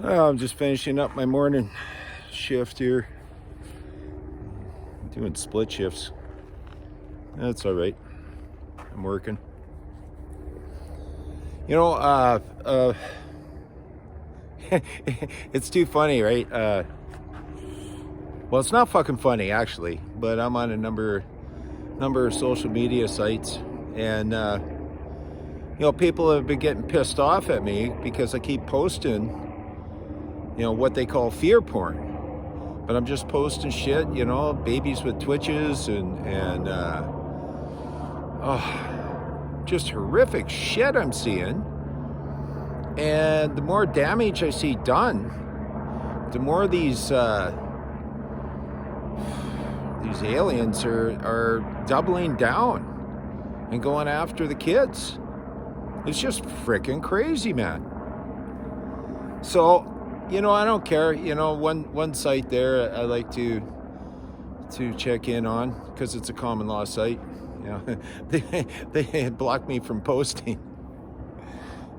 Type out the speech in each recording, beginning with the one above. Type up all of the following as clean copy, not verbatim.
I'm just finishing up my morning shift here. Doing split shifts. That's all right. I'm working. You know, it's too funny, right? Well, it's not fucking funny actually, but I'm on a number of social media sites, and people have been getting pissed off at me because I keep posting, what they call fear porn. But I'm just posting shit, babies with twitches and just horrific shit I'm seeing. And the more damage I see done, the more these aliens are doubling down and going after the kids. It's just freaking crazy, man. So, I don't care. One site there I like to check in on because it's a common law site. They blocked me from posting.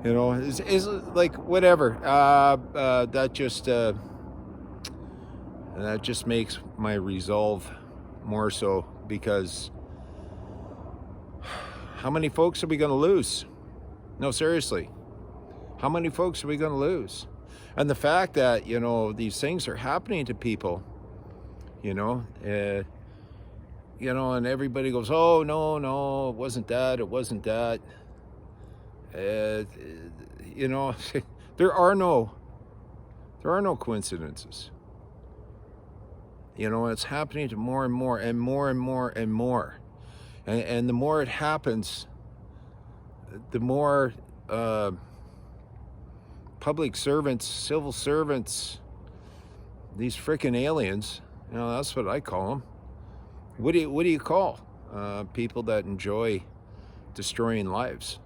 Is like whatever. That just makes my resolve more so, because how many folks are we going to lose? No, seriously. How many folks are we going to lose? And the fact that, these things are happening to people, and everybody goes, oh, no, it wasn't that. There are no coincidences. It's happening to more and more and more and more and more. And the more it happens, the more public servants, civil servants, these freaking aliens, that's what I call them. What do you call people that enjoy destroying lives?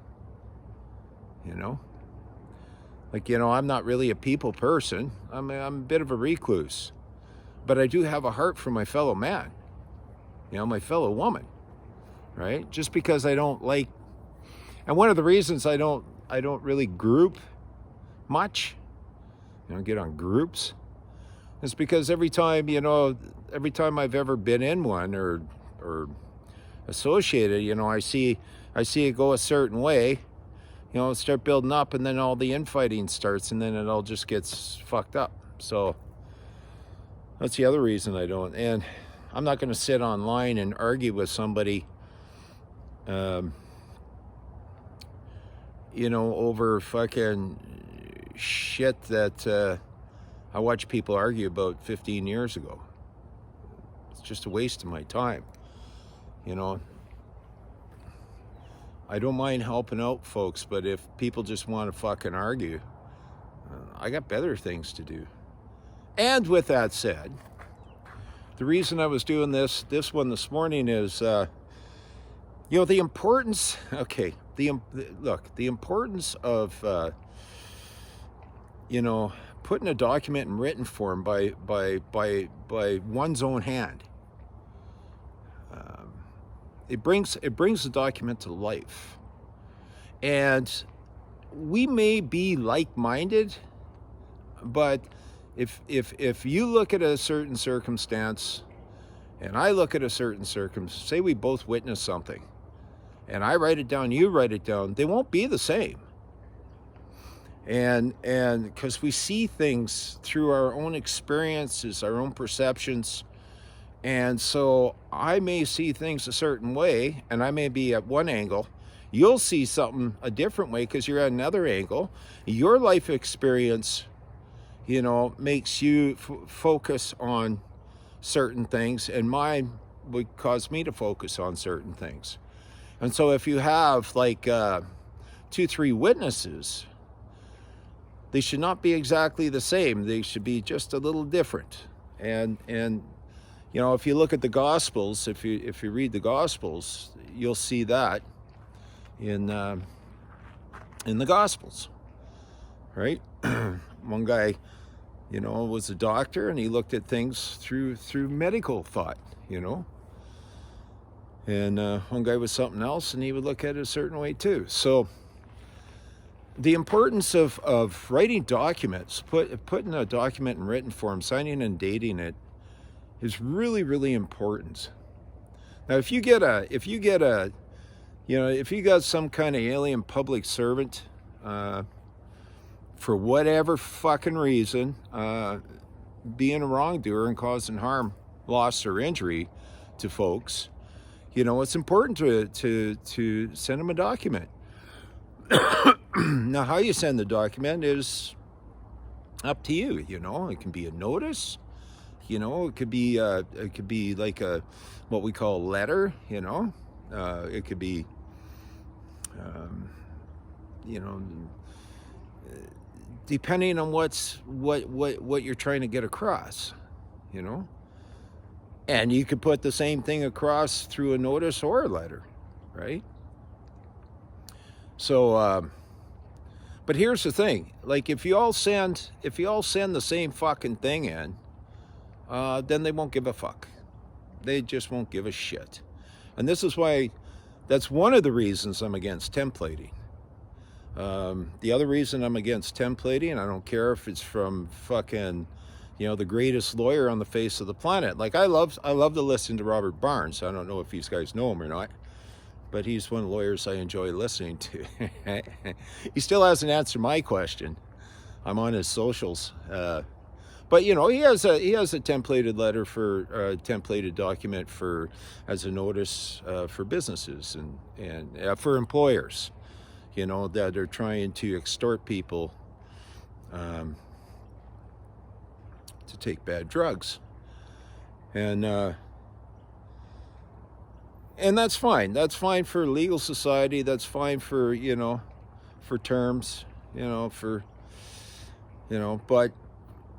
I'm not really a people person. I'm a bit of a recluse, but I do have a heart for my fellow man, my fellow woman, right? Just because I don't like, and one of the reasons I don't really group much, get on groups, is because every time I've ever been in one or associated, I see it go a certain way, start building up, and then all the infighting starts, and then it all just gets fucked up. So that's the other reason I don't. And I'm not going to sit online and argue with somebody, over fucking shit that I watched people argue about 15 years ago. It's just a waste of my time. I don't mind helping out folks, but if people just want to fucking argue, I got better things to do. And with that said, the reason I was doing this one this morning is, the importance. Okay, the importance of putting a document in written form by one's own hand. It brings the document to life. And we may be like-minded, but if you look at a certain circumstance and I look at a certain circumstance, say we both witness something, and I write it down, you write it down, they won't be the same. And because we see things through our own experiences, our own perceptions. And so I may see things a certain way, and I may be at one angle. You'll see something a different way because you're at another angle. Your life experience, makes you focus on certain things, and mine would cause me to focus on certain things. And so if you have 2-3 witnesses, they should not be exactly the same. They should be just a little different. And if you look at the Gospels, if you read the Gospels, you'll see that in the Gospels, right? One guy, was a doctor, and he looked at things through medical thought, And one guy was something else, and he would look at it a certain way too. So the importance of writing documents, putting a document in written form, signing and dating it, is really, really important. Now, if you got some kind of alien public servant, for whatever fucking reason, being a wrongdoer and causing harm, loss, or injury to folks, it's important to send them a document. Now, how you send the document is up to you. It can be a notice. It could be like what we call a letter. It could be, depending on what you're trying to get across. And you could put the same thing across through a notice or a letter, right? So, but here's the thing: like, if you all send the same fucking thing in, then they won't give a fuck. They just won't give a shit. And this is why, that's one of the reasons I'm against templating. The other reason I'm against templating, I don't care if it's from fucking, the greatest lawyer on the face of the planet. Like, I love to listen to Robert Barnes. I don't know if these guys know him or not, but he's one of the lawyers I enjoy listening to. He still hasn't answered my question. I'm on his socials. But he has a templated letter for a templated document as a notice for businesses and for employers, that are trying to extort people to take bad drugs, and that's fine. That's fine for legal society. That's fine for for terms, but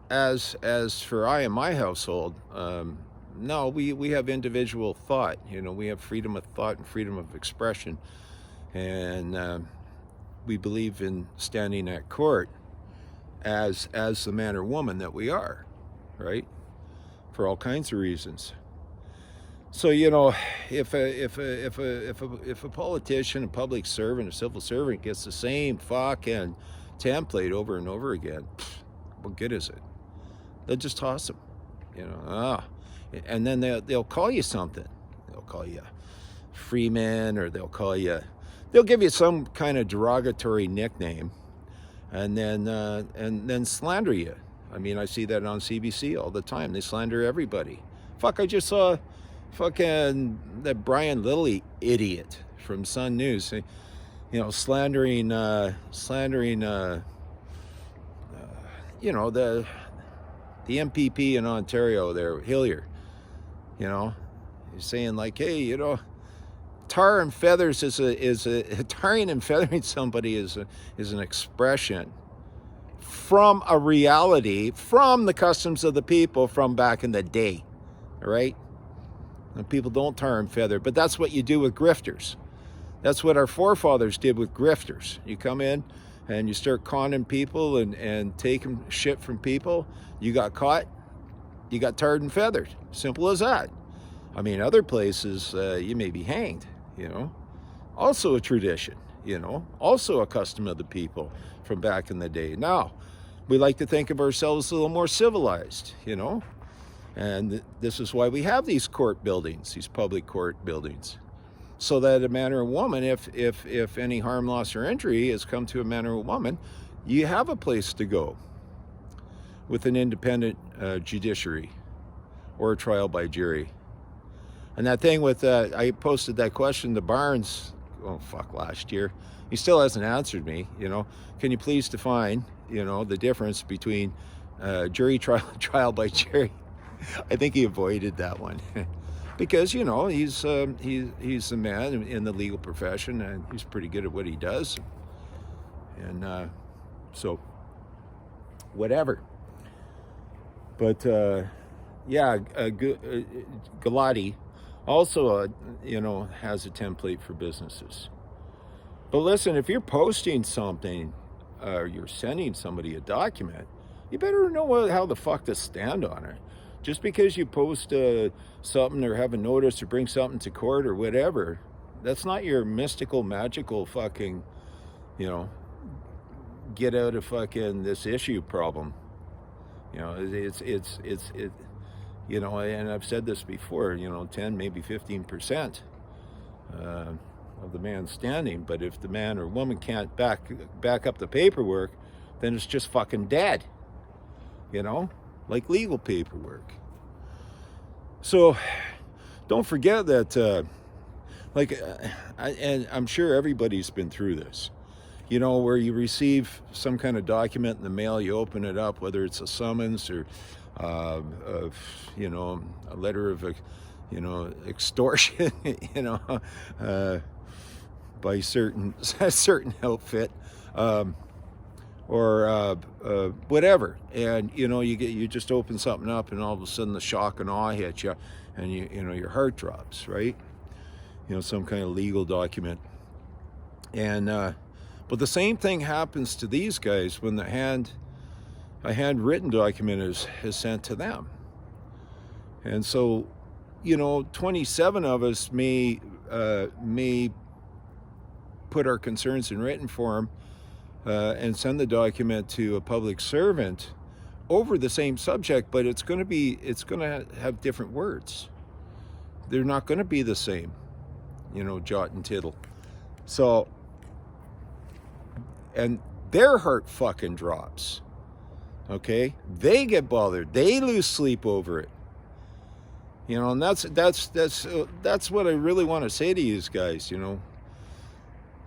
as for I and my household, no, we have individual thought. We have freedom of thought and freedom of expression, and we believe in standing at court as the man or woman that we are, right? For all kinds of reasons. So if a politician, a public servant, a civil servant gets the same fucking template over and over again, what good is it? They'll just toss them, and then they'll call you something. They'll call you Freeman, or they'll give you some kind of derogatory nickname, and then slander you. I mean, I see that on CBC all the time. They slander everybody. Fuck, I just saw fucking that Brian Lilley idiot from Sun News, slandering the MPP in Ontario there, Hillier. He's saying like, hey, tar and feathers tarring and feathering somebody is an expression from a reality, from the customs of the people from back in the day, right? And people don't tar and feather, but that's what you do with grifters. That's what our forefathers did with grifters. You come in and you start conning people and taking shit from people. You got caught, you got tarred and feathered. Simple as that. I mean, other places, you may be hanged, Also a tradition, Also a custom of the people from back in the day. Now, we like to think of ourselves a little more civilized, And this is why we have these court buildings, these public court buildings. So that a man or a woman, if any harm, loss, or injury has come to a man or a woman, you have a place to go with an independent judiciary or a trial by jury. And that thing with, I posted that question to Barnes, last year. He still hasn't answered me, Can you please define, the difference between jury trial by jury? I think he avoided that one. Because he's a man in the legal profession, and he's pretty good at what he does, and so whatever. But Galati also has a template for businesses. But listen, if you're posting something or you're sending somebody a document, you better know how the fuck to stand on it. Just because you post something or have a notice or bring something to court or whatever, that's not your mystical, magical fucking, get out of fucking this issue problem. You know, you know, and I've said this before, you know, 10, maybe 15% of the man standing. But if the man or woman can't back up the paperwork, then it's just fucking dead, you know, like legal paperwork. So don't forget that, and I'm sure everybody's been through this, you know, where you receive some kind of document in the mail, you open it up, whether it's a summons or, you know, a letter of, you know, extortion, you know, by certain outfit, or whatever, and you know, you just open something up, and all of a sudden the shock and awe hits you, and you know your heart drops, right? You know, some kind of legal document, and but the same thing happens to these guys when a handwritten document is sent to them, and so, you know, 27 of us may put our concerns in written form and send the document to a public servant over the same subject, but it's going to have different words. They're not going to be the same, you know, jot and tittle. So, and their heart fucking drops. Okay, they get bothered. They lose sleep over it. You know, and that's what I really want to say to you guys. You know,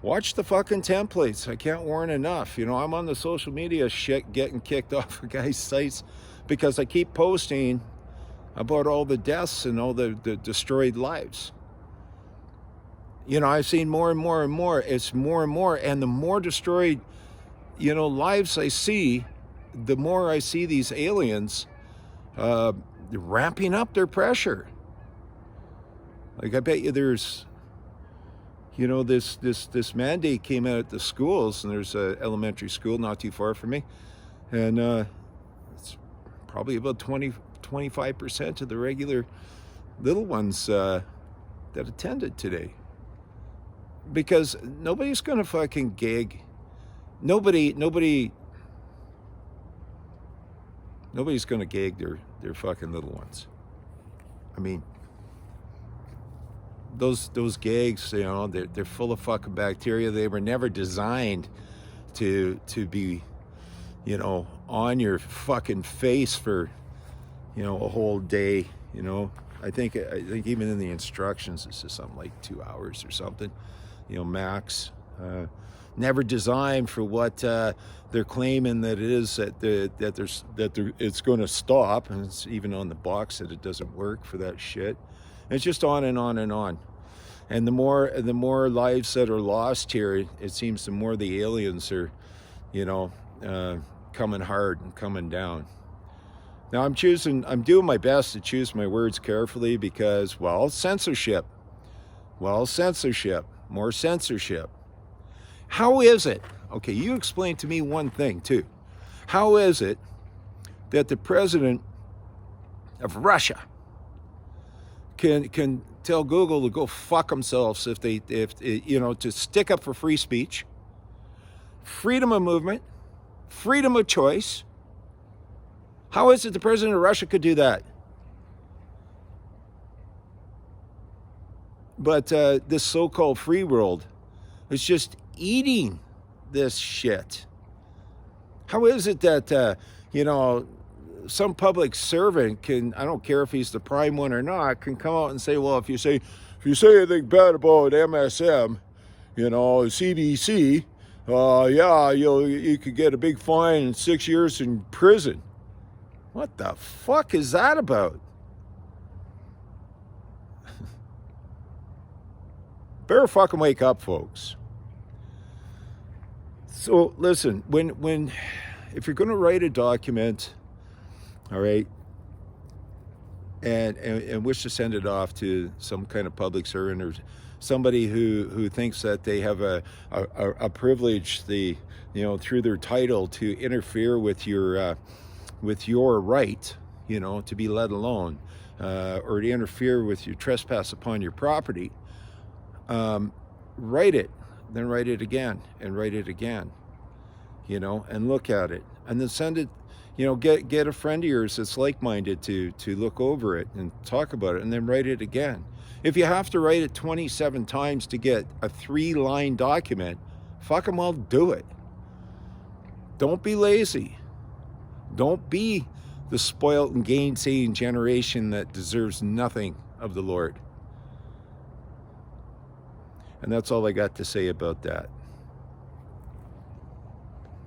watch the fucking templates. I can't warn enough. You know, I'm on the social media shit getting kicked off of guys' sites because I keep posting about all the deaths and all the destroyed lives. You know, I've seen more and more and more. It's more and more. And the more destroyed, you know, lives I see, the more I see these aliens ramping up their pressure. Like, I bet you there's, you know, this mandate came out at the schools, and there's a elementary school not too far from me, and it's probably about 25% of the regular little ones that attended today, because nobody's gonna fucking gig. Nobody's gonna gag their fucking little ones. I mean, those gags, you know, they're full of fucking bacteria. They were never designed to be, you know, on your fucking face for, you know, a whole day. You know, I think even in the instructions it's just something like 2 hours or something, you know, max. Never designed for what they're claiming that it is, it's going to stop, and it's even on the box that it doesn't work for that shit. And it's just on and on and on. And the more lives that are lost here, it seems the more the aliens are, you know, coming hard and coming down. Now I'm doing my best to choose my words carefully because, well, censorship, more censorship. How is it? Okay, you explain to me one thing too. How is it that the president of Russia can tell Google to go fuck themselves if you know, to stick up for free speech, freedom of movement, freedom of choice? How is it the president of Russia could do that? But this so-called free world is just eating this shit. How is it that, you know, some public servant can, I don't care if he's the prime one or not, can come out and say, well, if you say anything bad about MSM, you know, CBC, yeah, you could get a big fine and 6 years in prison. What the fuck is that about? Better fucking wake up, folks. So listen, if you're going to write a document, all right, and wish to send it off to some kind of public servant or somebody who thinks that they have a privilege, you know, through their title to interfere with your right, you know, to be let alone, or to interfere with your trespass upon your property, write it, then write it again and write it again. you know, and look at it, and then send it, you know, get a friend of yours that's like-minded to look over it and talk about it, and then write it again. If you have to write it 27 times to get a 3-line document, fuck them all, do it. Don't be lazy. Don't be the spoilt and gainsaying generation that deserves nothing of the Lord. And that's all I got to say about that.